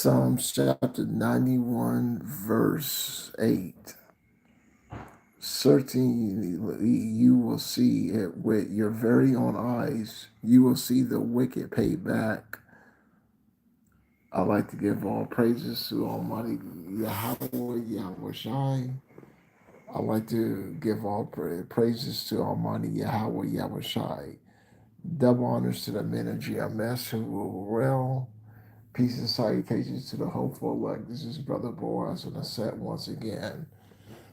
Psalms chapter 91, verse 8. Certainly you will see it with your very own eyes. You will see the wicked paid back. I like to give all praises to Almighty Yahweh, Yahweh Shai. I like to give all praises to Almighty Yahweh, Yahweh Shai. Double honors to the men of GMS who will rail. Peace and salutations to the hopeful elect. This is Brother Boaz on the set once again.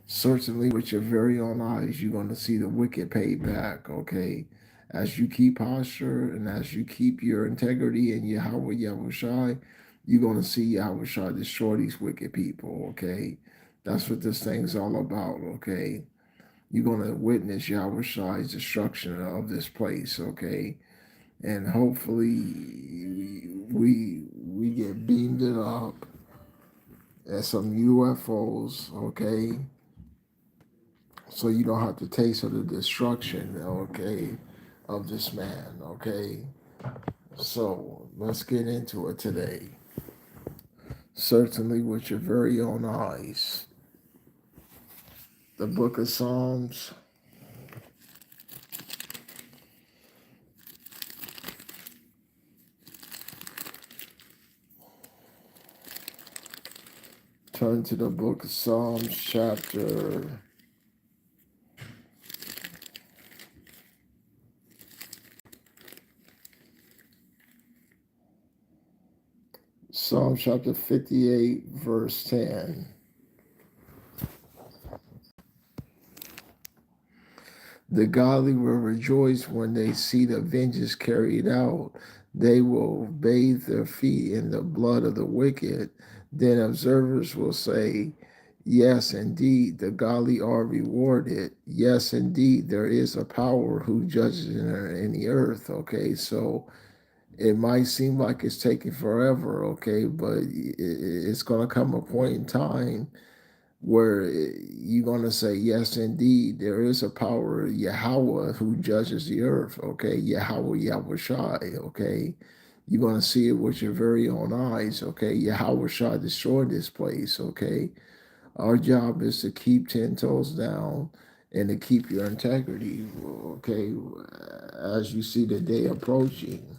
Certainly, with your very own eyes, you're going to see the wicked paid back, okay? As you keep posture and as you keep your integrity in Yahweh Yahushai, you're going to see Yahushai destroy these wicked people, okay? That's what this thing's all about, okay? You're going to witness Yahushai's destruction of this place, okay? And hopefully we get beamed it up at some UFOs, okay? So you don't have to taste of the destruction, okay, of this man, okay? So let's get into it today. Certainly with your very own eyes. The book of Psalms, turn to the book of Psalms chapter Psalm chapter 58, verse 10. The godly will rejoice when they see the vengeance carried out. They will bathe their feet in the blood of the wicked. Then observers will say, yes, indeed, the godly are rewarded. Yes, indeed, there is a power who judges in the earth. Okay, so it might seem like it's taking forever, okay, but it's going to come a point in time where you're going to say, yes, indeed, there is a power, Yahweh, who judges the earth, okay? Yahweh, Yahweh Shai, okay? You're going to see it with your very own eyes, okay? Yahweh Shai destroyed this place, okay? Our job is to keep 10 toes down and to keep your integrity, okay? As you see the day approaching.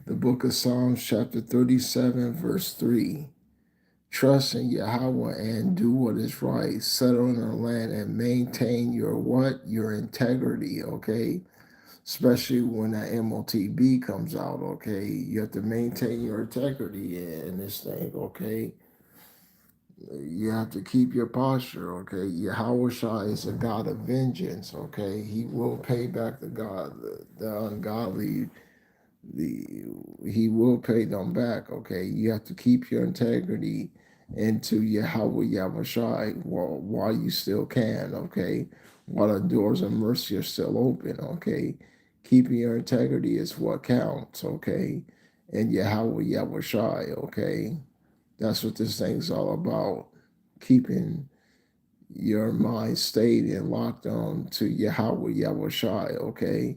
The book of Psalms, chapter 37, verse 3. Trust in Yahweh and do what is right. Settle in the land and maintain your what? Your integrity, okay? Especially when that MOTB comes out, okay? You have to maintain your integrity in this thing, okay? You have to keep your posture, okay? Yahweh Shai is a God of vengeance, okay? He will pay back the ungodly. He will pay them back, okay? You have to keep your integrity into Yahweh Yahushai while you still can, okay? While the doors of mercy are still open, okay? Keeping your integrity is what counts, okay? And Yahweh Yahushai, okay? That's what this thing's all about. Keeping your mind stayed and locked on to Yahweh Yahushai, okay?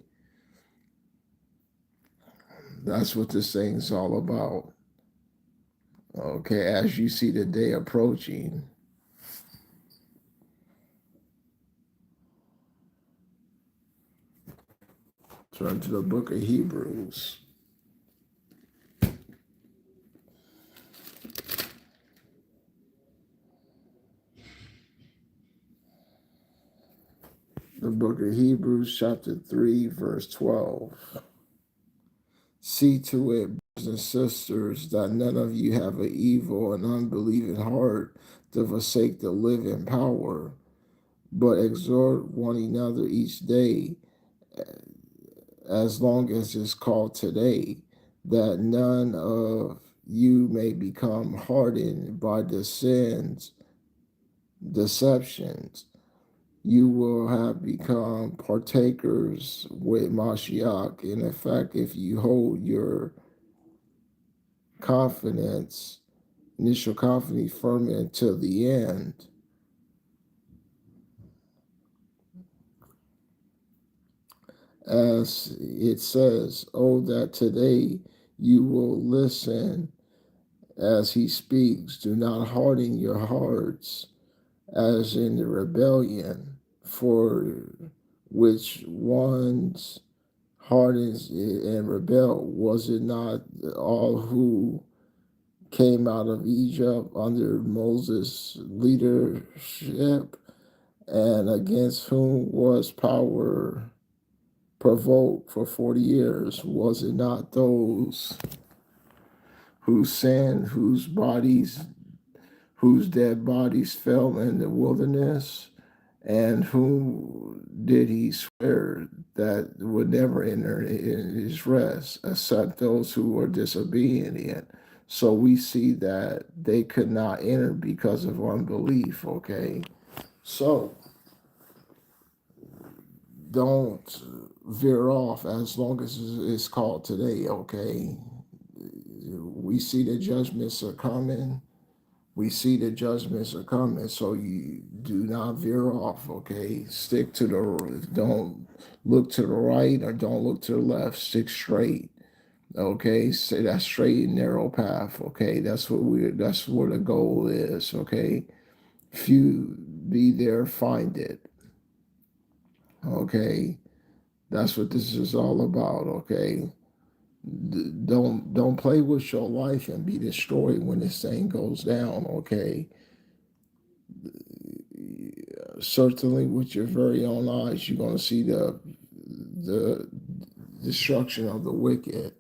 That's what this thing's all about. Okay, as you see the day approaching, turn to the book of Hebrews. The book of Hebrews, chapter 3, verse 12. See to it, brothers and sisters, that none of you have an evil and unbelieving heart to forsake the living power, but exhort one another each day, as long as it's called today, that none of you may become hardened by the sins, deceptions. You will have become partakers with Mashiach. In effect, if you hold your confidence, initial confidence firm until the end. As it says, oh, that today you will listen as he speaks. Do not harden your hearts as in the rebellion, for which ones hardens and rebel? Was it not all who came out of Egypt under Moses' leadership, and against whom was power provoked for 40 years? Was it not those who sinned, whose dead bodies fell in the wilderness? And whom did he swear that would never enter in his rest, except those who were disobedient? So we see that they could not enter because of unbelief, okay? So don't veer off as long as it's called today, okay? We see the judgments are coming. We see the judgments are coming, so you do not veer off, okay? Stick to don't look to the right or don't look to the left. Stick straight, okay? Say that straight and narrow path, okay? That's where the goal is, okay? If you be there, find it, okay? That's what this is all about, okay? Don't play with your life and be destroyed when this thing goes down, okay? Certainly with your very own eyes, you're going to see the destruction of the wicked.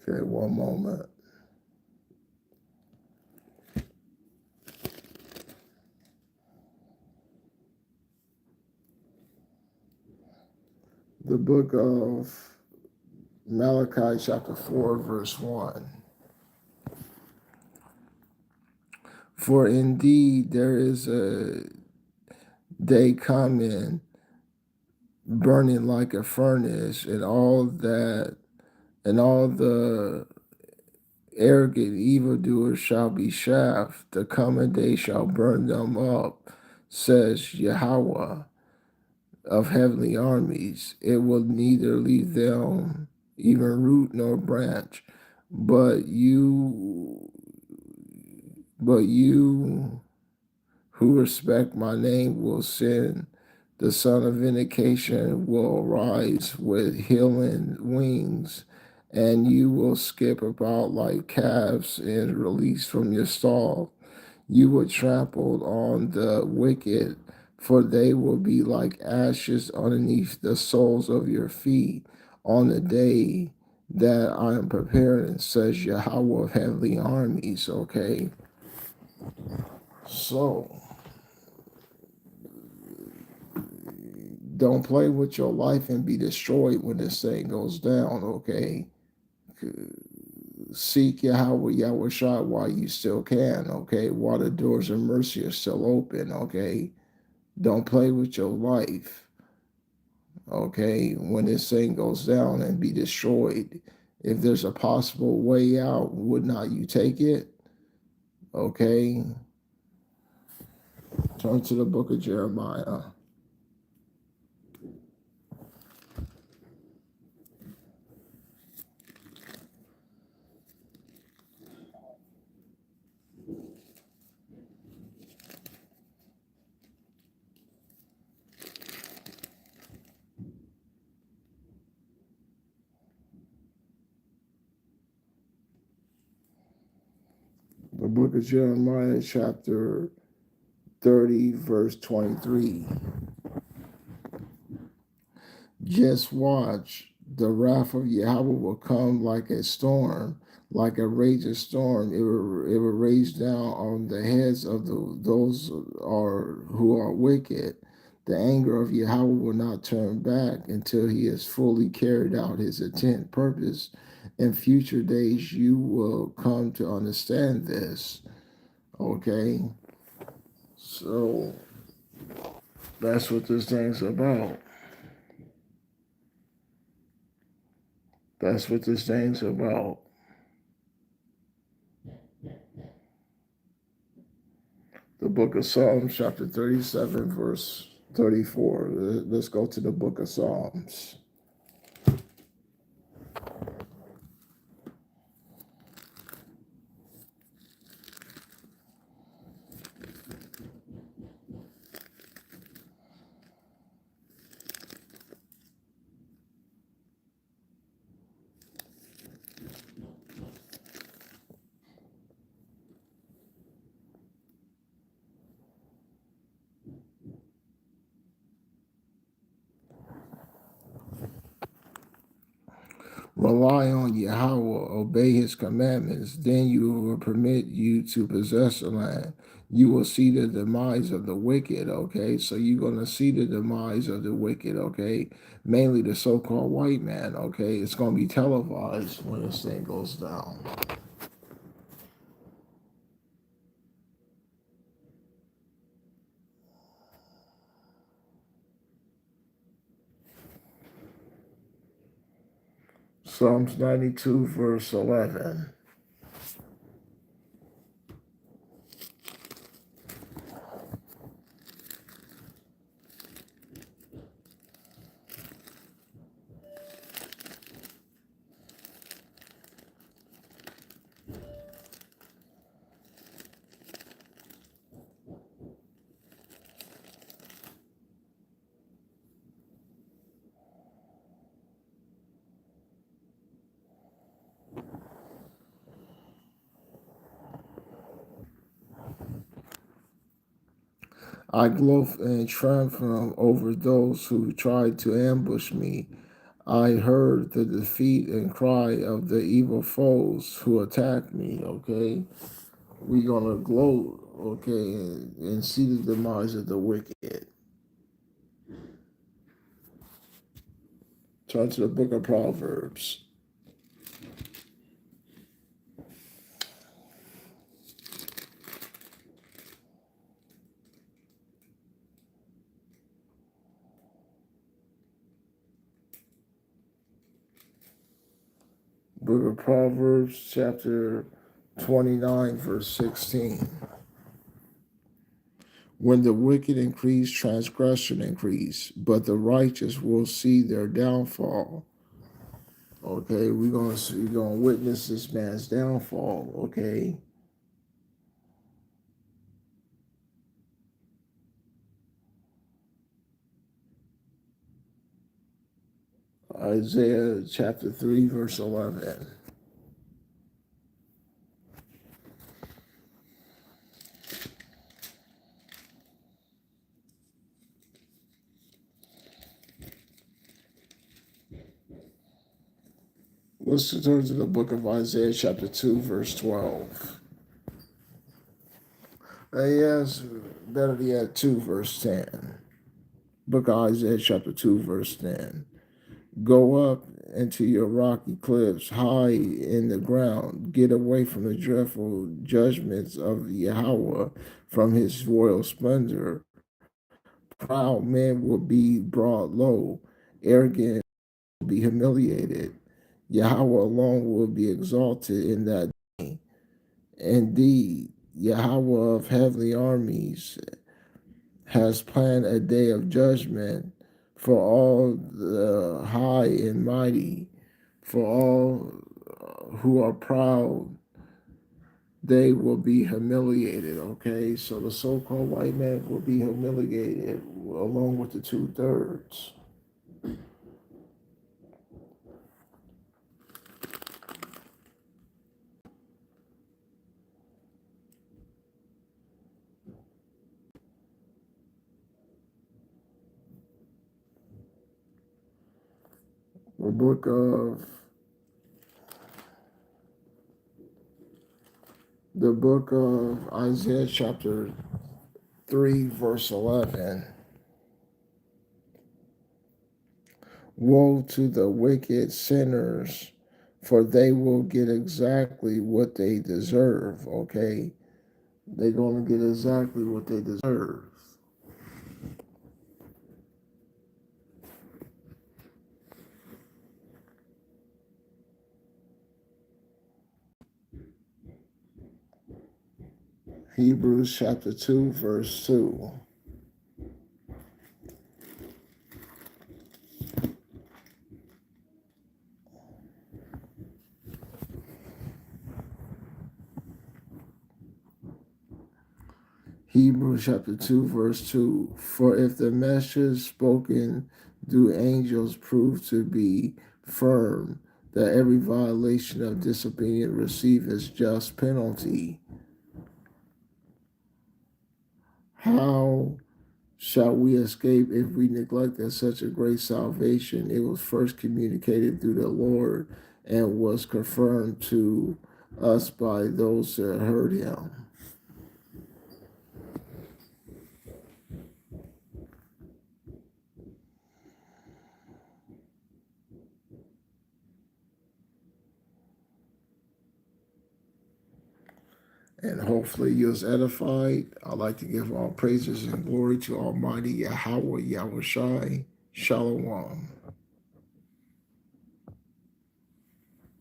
Okay, one moment. The book of Malachi, chapter 4, verse 1. For indeed there is a day coming, burning like a furnace, and all the arrogant evildoers shall be shaft. The coming day shall burn them up, says Yahweh of heavenly armies. It will neither leave them even root nor branch. But you who respect my name will sin. The Son of Vindication will arise with healing wings, and you will skip about like calves and released from your stall. You will trample on the wicked, for they will be like ashes underneath the soles of your feet on the day that I am preparing, says Yahweh of heavenly armies, okay? So, don't play with your life and be destroyed when this thing goes down, okay? Seek Yahweh Shai while you still can, okay? While the doors of mercy are still open, okay? Don't play with your life, okay? When this thing goes down and be destroyed, if there's a possible way out, would not you take it? Okay? Turn to the book of Jeremiah. The book of Jeremiah, chapter 30, verse 23. Just watch. The wrath of Yahweh will come like a storm, like a raging storm. It will rage down on the heads of those who are wicked. The anger of Yahweh will not turn back until he has fully carried out his intent purpose. In future days, you will come to understand this. Okay? So That's what this thing's about. That's what this thing's about. The book of Psalms, chapter 37, verse 34. Let's go to the book of Psalms. Rely on Yahweh, obey his commandments, then you will permit you to possess the land. You will see the demise of the wicked, okay? So you're going to see the demise of the wicked, okay? Mainly the so called white man, okay? It's going to be televised when this thing goes down. Psalms 92, verse 11. I gloat and triumph over those who tried to ambush me. I heard the defeat and cry of the evil foes who attacked me, okay? We're going to gloat, okay, and see the demise of the wicked. Turn to the book of Proverbs. Book of Proverbs, chapter 29, verse 16. When the wicked increase, transgression increase, but the righteous will see their downfall. Okay, we're gonna witness this man's downfall. Okay, Isaiah chapter 3, verse 11. Let's turn to the book of Isaiah chapter 2, verse 12. Yes, better yet, 2, verse 10. Book of Isaiah chapter 2, verse 10. Go up into your rocky cliffs, high in the ground. Get away from the dreadful judgments of Yahweh, from his royal splendor. Proud men will be brought low, arrogant will be humiliated. Yahweh alone will be exalted in that day. Indeed, Yahweh of heavenly armies has planned a day of judgment for all the high and mighty, for all who are proud, they will be humiliated, okay? So the so called white man will be humiliated along with the 2/3. The book of Isaiah chapter 3 verse 11. Woe to the wicked sinners, for they will get exactly what they deserve, okay? They're going to get exactly what they deserve. Hebrews chapter 2, verse 2. Hebrews chapter 2, verse 2. For if the measures spoken do angels prove to be firm, that every violation of disobedience receive its just penalty, how shall we escape if we neglected such a great salvation? It was first communicated through the Lord and was confirmed to us by those that heard him. And hopefully you was edified. I'd like to give all praises and glory to Almighty Yahweh Yahushai. Shalom.